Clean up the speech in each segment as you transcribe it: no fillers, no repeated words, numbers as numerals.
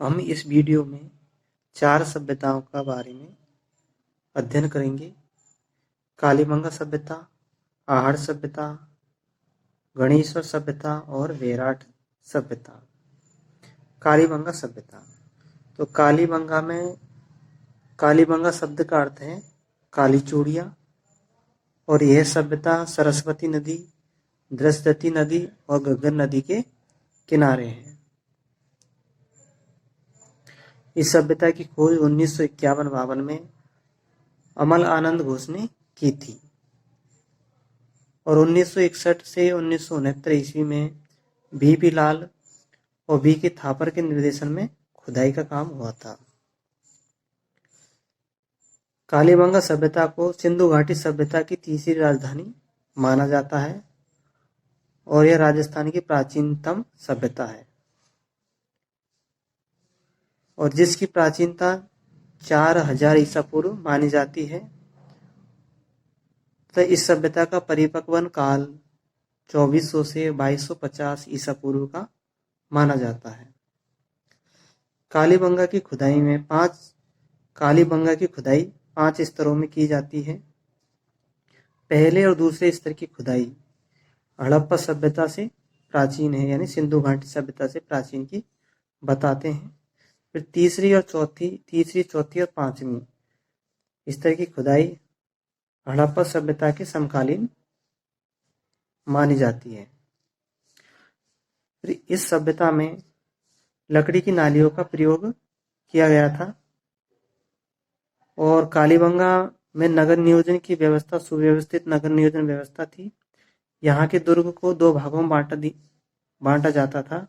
हम इस वीडियो में 4 सभ्यताओं का बारे में अध्ययन करेंगे। कालीबंगा सभ्यता, आहड़ सभ्यता, गणेश्वर सभ्यता और वेराट सभ्यता। कालीबंगा सभ्यता। तो कालीबंगा शब्द का अर्थ है काली चूड़ियाँ, और यह सभ्यता सरस्वती नदी, द्रस्वती नदी और घग्गर नदी के किनारे है। इस सभ्यता की खोज 1951-52 में अमल आनंद घोष ने की थी, और 1961 से 1969 ईस्वी में बीपी लाल और बीके थापर के निर्देशन में खुदाई का काम हुआ था। कालीबंगा सभ्यता को सिंधु घाटी सभ्यता की तीसरी राजधानी माना जाता है, और यह राजस्थान की प्राचीनतम सभ्यता है, और जिसकी प्राचीनता 4000 ईसा पूर्व मानी जाती है। तो इस सभ्यता का परिपक्वन काल 2400 से 2250 ईसा पूर्व का माना जाता है। कालीबंगा की खुदाई 5 स्तरों में की जाती है। पहले और दूसरे स्तर की खुदाई हड़प्पा सभ्यता से प्राचीन है, यानी सिंधु घाटी सभ्यता से प्राचीन की बताते हैं। फिर तीसरी, चौथी और पांचवी स्तर की खुदाई हड़प्पा सभ्यता के समकालीन मानी जाती है। फिर इस सभ्यता में लकड़ी की नालियों का प्रयोग किया गया था, और कालीबंगा में नगर नियोजन की व्यवस्था सुव्यवस्थित नगर नियोजन व्यवस्था थी। यहाँ के दुर्ग को 2 भागों में बांटा जाता था।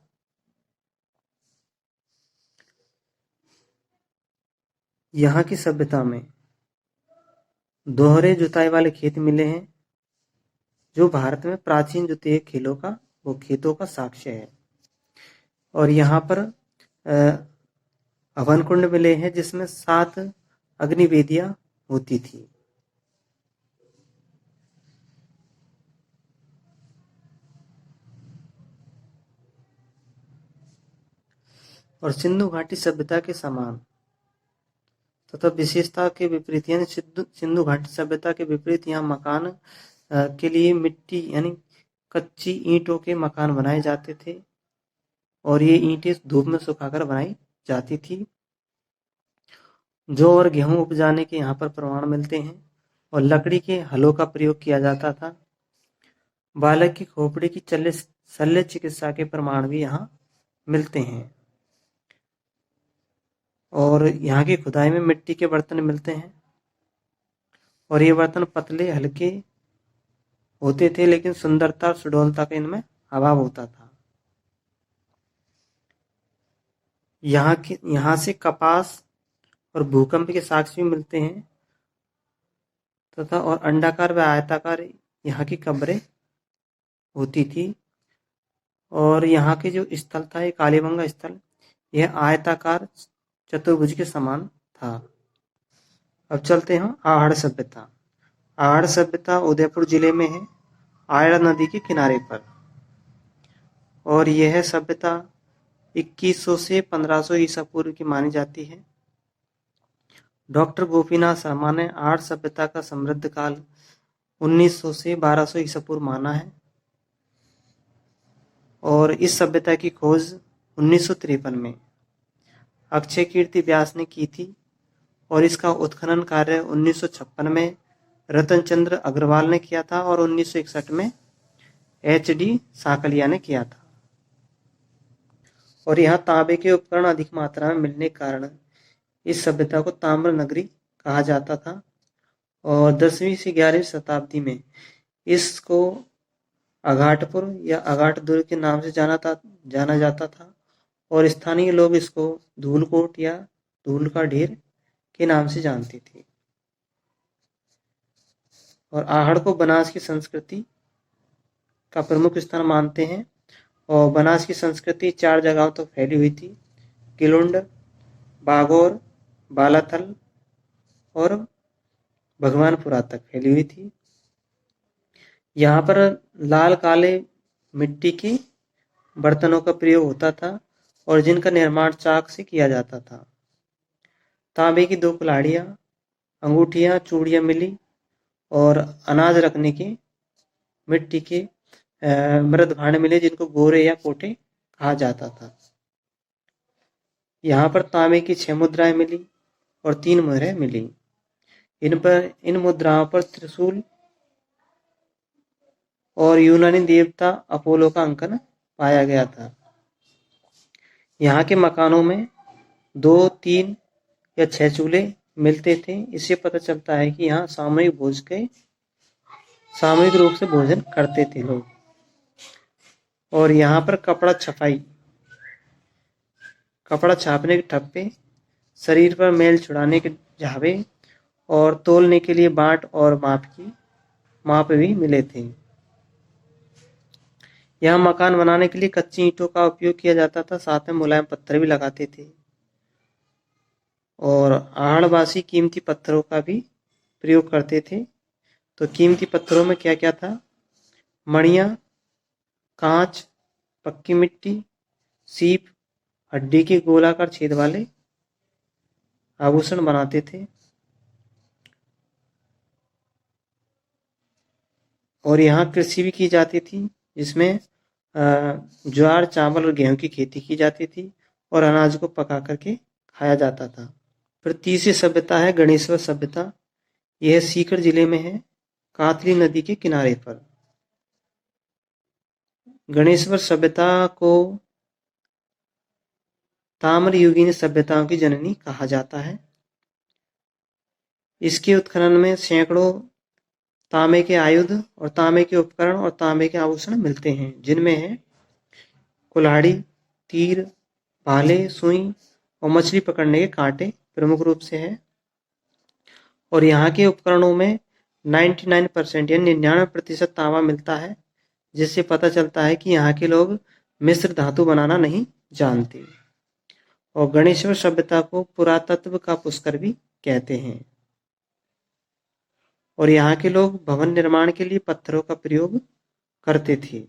यहाँ की सभ्यता में दोहरे जुताई वाले खेत मिले हैं, जो भारत में प्राचीन जुते खेतों का साक्ष्य है। और यहाँ पर हवन कुंड मिले हैं, जिसमें 7 अग्निवेदियां होती थी। और सिंधु घाटी सभ्यता के समान तथा विशेषता के विपरीत, यानी सिंधु घाटी सभ्यता के विपरीत, यहाँ मकान के लिए मिट्टी यानी कच्ची ईंटों के मकान बनाए जाते थे, और ये ईंटें धूप में सुखाकर बनाई जाती थी। जौ और गेहूं उपजाने के यहाँ पर प्रमाण मिलते हैं, और लकड़ी के हलों का प्रयोग किया जाता था। बालक की खोपड़ी की शल्य चिकित्सा के प्रमाण भी यहाँ मिलते हैं, और यहाँ की खुदाई में मिट्टी के बर्तन मिलते हैं, और ये बर्तन पतले हल्के होते थे, लेकिन सुंदरता और सुडौलता का इनमें अभाव होता था। यहाँ से कपास और भूकंप के साक्ष्य भी मिलते हैं, तथा और अंडाकार व आयताकार यहाँ की कब्रें होती थी। और यहाँ के जो स्थल था, ये कालीबंगा स्थल, यह आयताकार चतुर्भुज के समान था। अब चलते हैं आहड़ सभ्यता। आहड़ सभ्यता उदयपुर जिले में है, आयड़ नदी के किनारे पर, और यह सभ्यता 2100 से 1500 ईसा पूर्व की मानी जाती है। डॉक्टर गोपीनाथ शर्मा ने आहड़ सभ्यता का समृद्ध काल 1900 से 1200 ईसा पूर्व माना है, और इस सभ्यता की खोज 1953 में अक्षय कीर्ति व्यास ने की थी, और इसका उत्खनन कार्य 1956 में रतन चंद्र अग्रवाल ने किया था, और 1961 में HD साकलिया ने किया था। और यहाँ तांबे के उपकरण अधिक मात्रा में मिलने के कारण इस सभ्यता को ताम्र नगरी कहा जाता था, और 10वीं से 11वीं शताब्दी में इसको अघाटपुर या अघाट दुर्ग के नाम से जाना जाता था, और स्थानीय लोग इसको धूलकोट या धूल का ढेर के नाम से जानते थे। और आहड़ को बनास की संस्कृति का प्रमुख स्थान मानते हैं, और बनास की संस्कृति 4 जगहों तक फैली हुई थी: किलुंड, बागौर, बालाथल और भगवानपुरा तक फैली हुई थी। यहाँ पर लाल काले मिट्टी के बर्तनों का प्रयोग होता था, और जिनका निर्माण चाक से किया जाता था। तांबे की 2 कुल्हाड़ियाँ, अंगूठियाँ, चूड़ियाँ मिली और अनाज रखने के मिट्टी के मृद भांड मिले जिनको गोरे या कोटे कहा जाता था। यहाँ पर तांबे की 6 मुद्राएं मिली और 3 मुहरें मिली। इन मुद्राओं पर त्रिशूल और यूनानी देवता अपोलो का अंकन पाया गया था। यहाँ के मकानों में 2, 3 या 6 चूल्हे मिलते थे। इससे पता चलता है कि यहाँ सामूहिक रूप से भोजन करते थे लोग। और यहाँ पर कपड़ा छापने के ठप्पे, शरीर पर मैल छुड़ाने के झावे और तोलने के लिए बाट और माप भी मिले थे। यहाँ मकान बनाने के लिए कच्ची ईंटों का उपयोग किया जाता था, साथ में मुलायम पत्थर भी लगाते थे। और आहड़वासी कीमती पत्थरों का भी प्रयोग करते थे। तो कीमती पत्थरों में क्या क्या था? मणियाँ, कांच, पक्की मिट्टी, सीप, हड्डी के गोलाकार छेद वाले आभूषण बनाते थे। और यहाँ कृषि भी की जाती थी, जिसमें ज्वार, चावल और गेहूं की खेती की जाती थी और अनाज को पका करके खाया जाता था। फिर तीसरी सभ्यता है गणेश्वर सभ्यता। यह सीकर जिले में है, कातली नदी के किनारे पर। गणेश्वर सभ्यता को ताम्रयुगीन सभ्यताओं की जननी कहा जाता है। इसके उत्खनन में सैकड़ों तांबे के आयुध और तांबे के उपकरण और तांबे के आभूषण मिलते हैं, जिनमें है कुल्हाड़ी, तीर, भाले, सुई और मछली पकड़ने के कांटे प्रमुख रूप से है। और यहाँ के उपकरणों में 99% या 99% तांबा मिलता है, जिससे पता चलता है कि यहाँ के लोग मिश्र धातु बनाना नहीं जानते। और गणेश्वर सभ्यता को पुरातत्व का पुष्कर भी कहते हैं। और यहाँ के लोग भवन निर्माण के लिए पत्थरों का प्रयोग करते थे।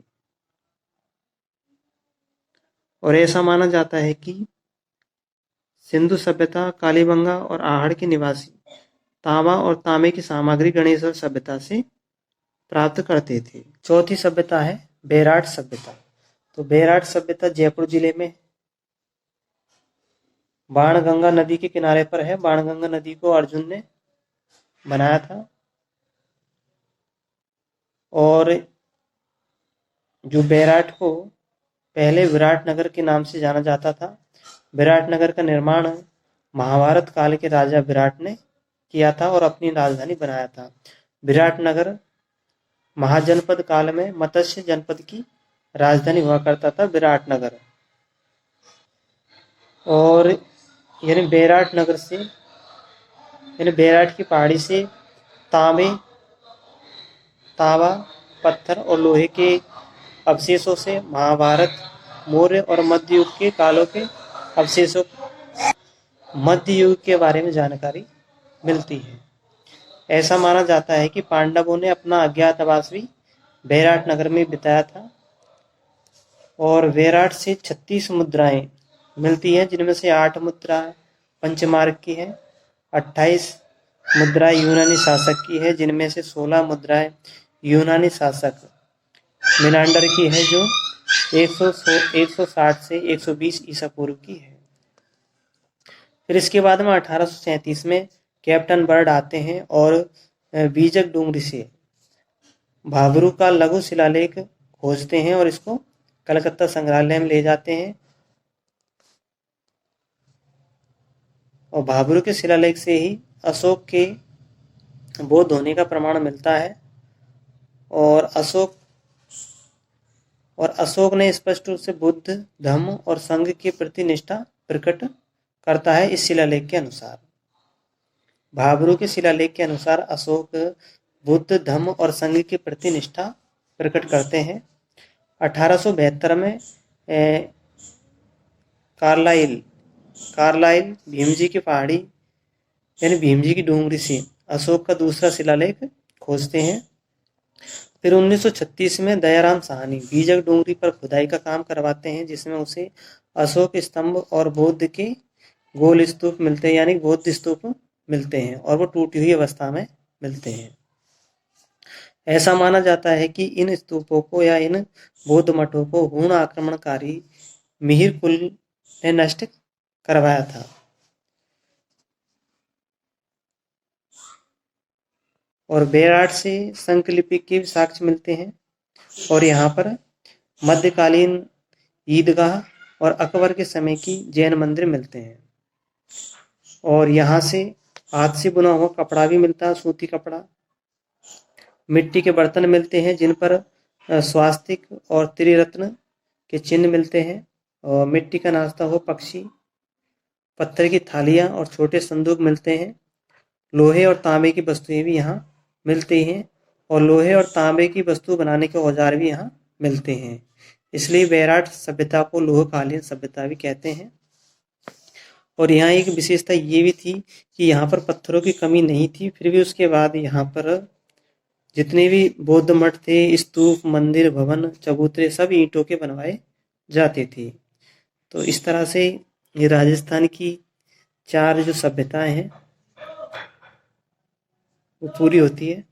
और ऐसा माना जाता है कि सिंधु सभ्यता, कालीबंगा और आहड़ के निवासी तांबा और तांबे की सामग्री गणेश्वर सभ्यता से प्राप्त करते थे। चौथी सभ्यता है बेराट सभ्यता। तो बेराट सभ्यता जयपुर जिले में बाणगंगा नदी के किनारे पर है। बाणगंगा नदी को अर्जुन ने बनाया था। और जो बेराट को पहले विराट नगर के नाम से जाना जाता था। विराट नगर का निर्माण महाभारत काल के राजा विराट ने किया था और अपनी राजधानी बनाया था। विराट नगर महाजनपद काल में मत्स्य जनपद की राजधानी हुआ करता था, विराट नगर। और यानी बेराट नगर से, यानी बेराट की पहाड़ी से तांबा, पत्थर और लोहे के अवशेषों से महाभारत, मौर्य और मध्य युग के कालों के अवशेषों, मध्य युग के बारे में जानकारी मिलती है। ऐसा माना जाता है कि पांडवों ने अपना अज्ञातवास भी बेराट नगर में बिताया था। और बेराट से 36 मुद्राएं मिलती हैं, जिनमें से 8 मुद्रा पंचमार्क की है, 28 मुद्राएं यूनानी शासक की है, जिनमें से 16 मुद्राएं यूनानी शासक मिनांडर की है, जो 160 से 120 ईसा पूर्व की है। फिर इसके बाद में 1837 में कैप्टन बर्ड आते हैं और बीजक डूंगरी से भाबरू का लघु शिलालेख खोजते हैं और इसको कलकत्ता संग्रहालय में ले जाते हैं। और भाबरू के शिलालेख से ही अशोक के बौद्ध होने का प्रमाण मिलता है। और अशोक ने स्पष्ट रूप से बुद्ध, धम्म और संघ के प्रति निष्ठा प्रकट करता है। इस शिलालेख के अनुसार, भाबरू के शिलालेख के अनुसार अशोक बुद्ध, धम्म और संघ के प्रति निष्ठा प्रकट करते हैं। 1872 में कार्लाइल भीमजी की पहाड़ी यानी भीमजी की डूंगरी से अशोक का दूसरा शिलालेख खोजते हैं। फिर 1936 में दयाराम साहनी बीजक डोंगरी पर खुदाई का काम करवाते हैं, जिसमें उसे अशोक स्तंभ और बौद्ध के गोल स्तूप मिलते हैं, यानी बौद्ध स्तूप मिलते हैं, और वो टूटी हुई अवस्था में मिलते हैं। ऐसा माना जाता है कि इन स्तूपों को या इन बौद्ध मठों को हूण आक्रमणकारी मिहिर कुल ने नष्ट करवाया था। और बेराट से संकलिपि के साक्ष्य मिलते हैं, और यहाँ पर मध्यकालीन ईदगाह और अकबर के समय की जैन मंदिर मिलते हैं। और यहाँ से हाथ से बुना हुआ कपड़ा भी मिलता है, सूती कपड़ा। मिट्टी के बर्तन मिलते हैं जिन पर स्वास्तिक और त्रिरत्न के चिन्ह मिलते हैं, और मिट्टी का नाचता हुआ पक्षी, पत्थर की थालियाँ और छोटे संदूक मिलते हैं। लोहे और तांबे की वस्तुएं भी यहाँ मिलती हैं, और लोहे और तांबे की वस्तु बनाने के औजार भी यहाँ मिलते हैं। इसलिए बेराट सभ्यता को लोहकालीन सभ्यता भी कहते हैं। और यहाँ एक विशेषता ये भी थी कि यहाँ पर पत्थरों की कमी नहीं थी, फिर भी उसके बाद यहाँ पर जितने भी बौद्ध मठ थे, स्तूप, मंदिर, भवन, चबूतरे सब ईंटों के बनवाए जाते थे। तो इस तरह से ये राजस्थान की 4 जो सभ्यताएं हैं वो पूरी होती है।